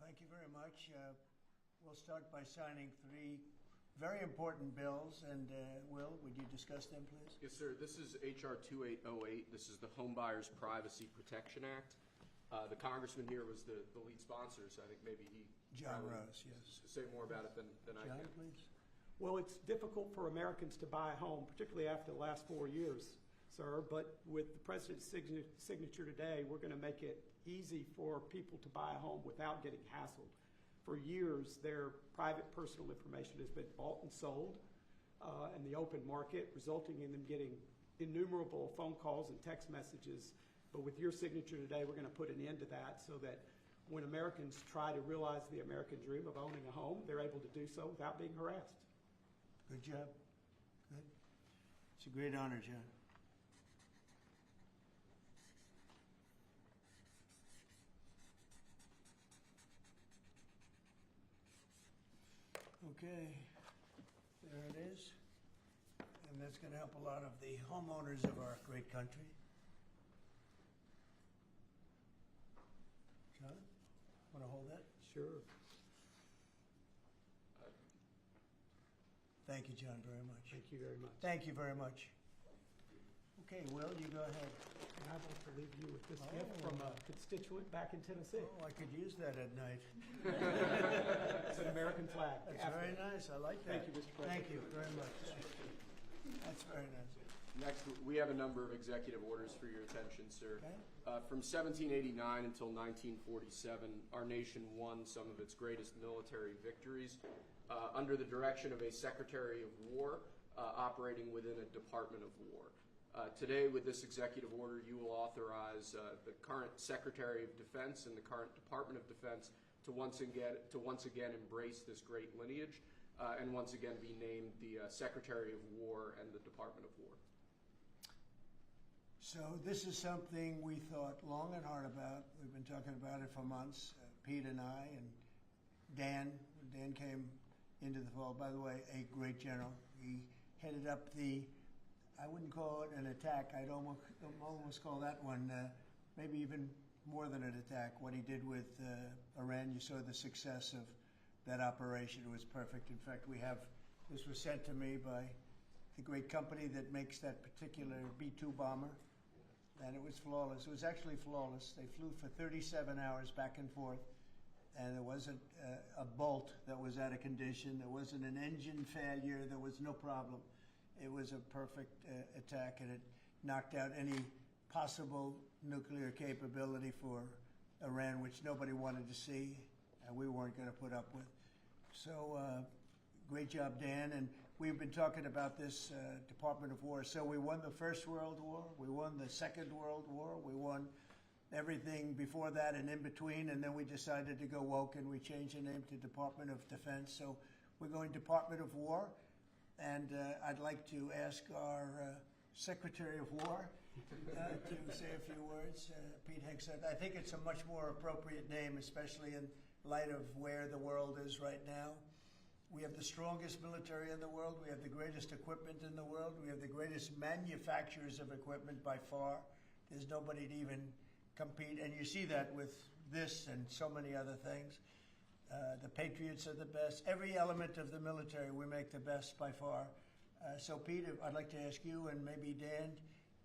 Thank you very much. We'll start by signing three very important bills. And Will, would you discuss them, please? Yes, sir. This is H.R. 2808. This is the Homebuyers Privacy Protection Act. The congressman here was the lead sponsor, so I think maybe he John Rose, yes. Say more about it than I can. John, please. Well, it's difficult for Americans to buy a home, particularly after the last 4 years, sir. But with the president's signature today, we're going to make it easy for people to buy a home without getting hassled. For years, their private personal information has been bought and sold in the open market, resulting in them getting innumerable phone calls and text messages. But with your signature today, we're going to put an end to that so that when Americans try to realize the American dream of owning a home, they're able to do so without being harassed. Good job. Good. It's a great honor, John. Okay, there it is. And that's going to help a lot of the homeowners of our great country. John, want to hold that? Sure. Thank you, John, very much. Thank you very much. Thank you very much. Okay, Will, you go ahead. And I'd like to leave you with this gift from a constituent back in Tennessee. Oh, I could use that at night. It's an American flag. That's very nice. I like that. Thank you, Mr. President. Thank you very much. That's very nice. Next, we have a number of executive orders for your attention, sir. Okay. From 1789 until 1947, our nation won some of its greatest military victories under the direction of a Secretary of War operating within a Department of War. Today, with this executive order, you will authorize the current Secretary of Defense and the current Department of Defense to once again embrace this great lineage and once again be named the Secretary of War and the Department of War. So this is something we thought long and hard about. We've been talking about it for months, Pete and I, and Dan. Dan came into the fold. By the way, a great general. He headed up the, I wouldn't call it an attack. I'd almost call that one maybe even more than an attack. What he did with Iran, you saw the success of that operation. It was perfect. In fact, this was sent to me by the great company that makes that particular B-2 bomber, and it was flawless. It was actually flawless. They flew for 37 hours back and forth, and there wasn't a bolt that was out of condition. There wasn't an engine failure. There was no problem. It was a perfect attack, and it knocked out any possible nuclear capability for Iran, which nobody wanted to see, and we weren't going to put up with. So great job, Dan. And we've been talking about this Department of War. So we won the First World War. We won the Second World War. We won everything before that and in between. And then we decided to go woke, and we changed the name to Department of Defense. So we're going Department of War. And I'd like to ask our Secretary of War to say a few words. Pete Hegseth. I think it's a much more appropriate name, especially in light of where the world is right now. We have the strongest military in the world. We have the greatest equipment in the world. We have the greatest manufacturers of equipment by far. There's nobody to even compete. And you see that with this and so many other things. The Patriots are the best. Every element of the military, we make the best by far. So, Pete, I'd like to ask you and maybe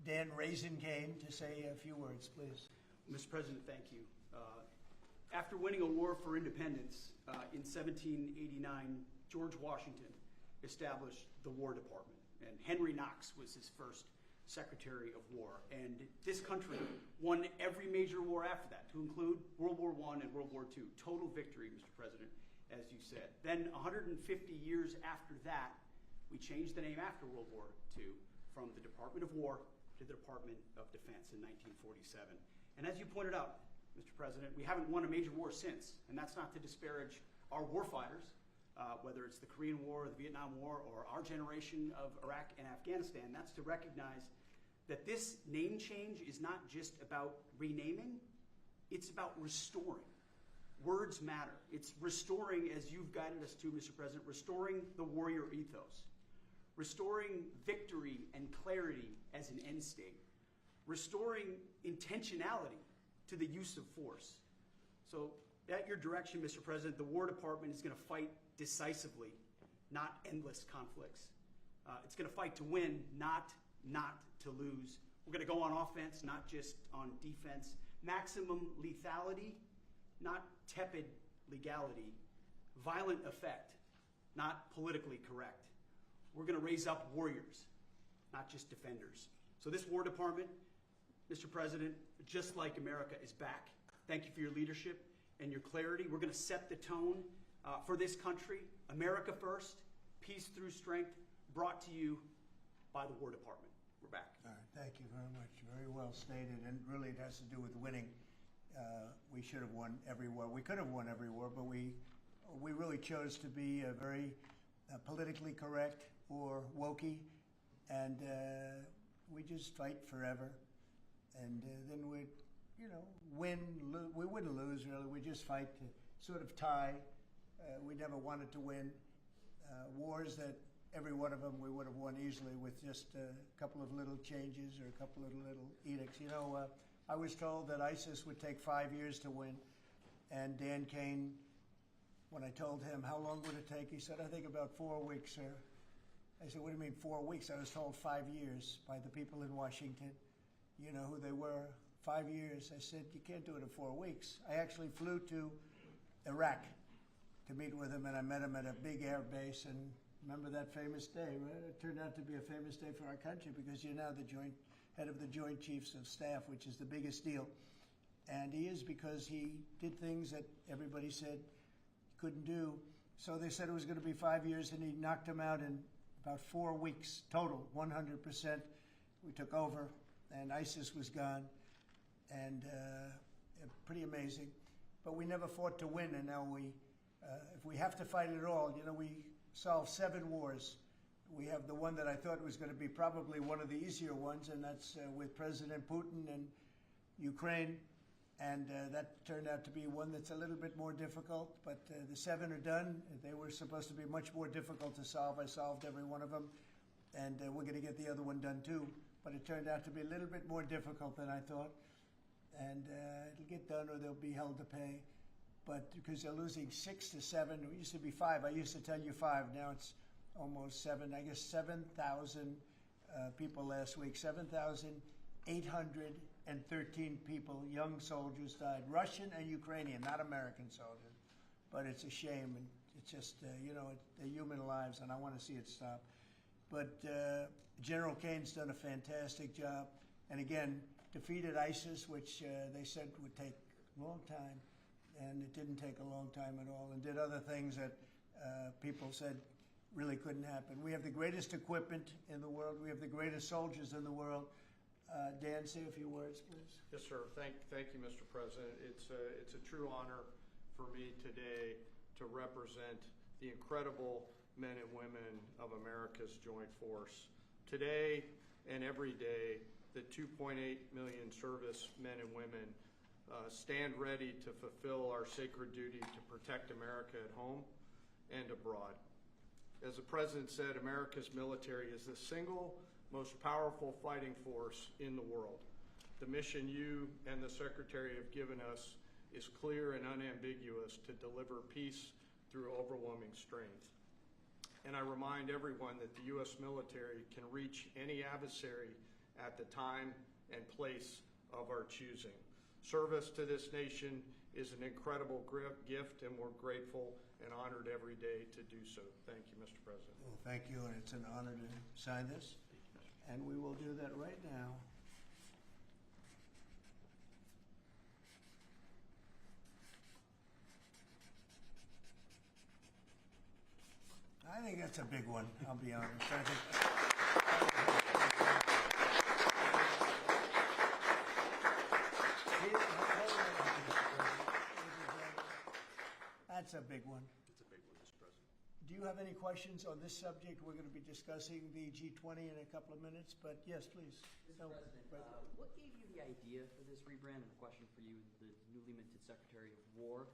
Dan Raisin-Cane to say a few words, please. Mr. President, thank you. After winning a war for independence in 1789, George Washington established the War Department, and Henry Knox was his first Secretary of War. And this country won every major war after that, to include World War I and World War II. Total victory, Mr. President, as you said. Then 150 years after that, we changed the name after World War II from the Department of War to the Department of Defense in 1947. And as you pointed out, Mr. President, we haven't won a major war since, and that's not to disparage our warfighters, whether it's the Korean War or the Vietnam War or our generation of Iraq and Afghanistan. That's to recognize that this name change is not just about renaming, it's about restoring. Words matter. It's restoring, as you've guided us to, Mr. President, restoring the warrior ethos, restoring victory and clarity as an end state, restoring intentionality to the use of force. So At your direction, Mr. President, the War Department is going to fight decisively, not endless conflicts. It's going to fight to win, not to lose. We're going to go on offense, not just on defense. Maximum lethality, not tepid legality. Violent effect, not politically correct. We're going to raise up warriors, not just defenders. So this War Department, Mr. President, just like America, is back. Thank you for your leadership and your clarity. We're going to set the tone for this country. America first, peace through strength, brought to you by the War Department. We're back. All right, thank you very much. Very well stated, and really it has to do with winning. We should have won every war. We could have won every war, but we really chose to be very politically correct or wokey, and we just fight forever. And then we'd, win, we wouldn't lose really. We just fight to sort of tie. We never wanted to win wars that every one of them we would have won easily with just a couple of little changes or a couple of little edicts. I was told that ISIS would take 5 years to win, and Dan Kane, when I told him how long would it take, he said, I think about 4 weeks, sir. I said, what do you mean 4 weeks? I was told 5 years by the people in Washington. You know who they were? 5 years. I said, you can't do it in 4 weeks. I actually flew to Iraq to meet with him, and I met him at a big air base, and remember that famous day, right? It turned out to be a famous day for our country because you're now the head of the Joint Chiefs of Staff, which is the biggest deal. And he is because he did things that everybody said he couldn't do. So they said it was going to be 5 years, and he knocked them out in about 4 weeks total, 100%. We took over, and ISIS was gone, and pretty amazing. But we never fought to win, and now if we have to fight it all, we solved 7 wars. We have the one that I thought was going to be probably one of the easier ones, and that's with President Putin and Ukraine. And that turned out to be one that's a little bit more difficult, but the 7 are done. They were supposed to be much more difficult to solve. I solved every one of them, and we're going to get the other one done too. But it turned out to be a little bit more difficult than I thought. And it'll get done or they'll be held to pay. But because they're losing 6 to 7, it used to be 5. I used to tell you 5. Now it's almost 7. I guess 7,000 people last week. 7,813 people, young soldiers died. Russian and Ukrainian, not American soldiers. But it's a shame. And it's just, they're human lives, and I want to see it stop. But General Kane's done a fantastic job. And again, defeated ISIS, which they said would take a long time. And it didn't take a long time at all, and did other things that people said really couldn't happen. We have the greatest equipment in the world. We have the greatest soldiers in the world. Dan, say a few words, please. Yes, sir. Thank you, Mr. President. It's a true honor for me today to represent the incredible men and women of America's Joint Force. Today and every day, the 2.8 million service men and women stand ready to fulfill our sacred duty to protect America at home and abroad. As the President said, America's military is the single most powerful fighting force in the world. The mission you and the Secretary have given us is clear and unambiguous to deliver peace through overwhelming strength. And I remind everyone that the U.S. military can reach any adversary at the time and place of our choosing. Service to this nation is an incredible gift, and we're grateful and honored every day to do so. Thank you, Mr. President. Well, thank you, and it's an honor to sign this. And we will do that right now. I think that's a big one, I'll be honest. That's a big one. It's a big one, Mr. President. Do you have any questions on this subject? We're going to be discussing the G20 in a couple of minutes, but yes, please. Mr. President, what gave you the idea for this rebrand? And a question for you, the newly minted Secretary of War.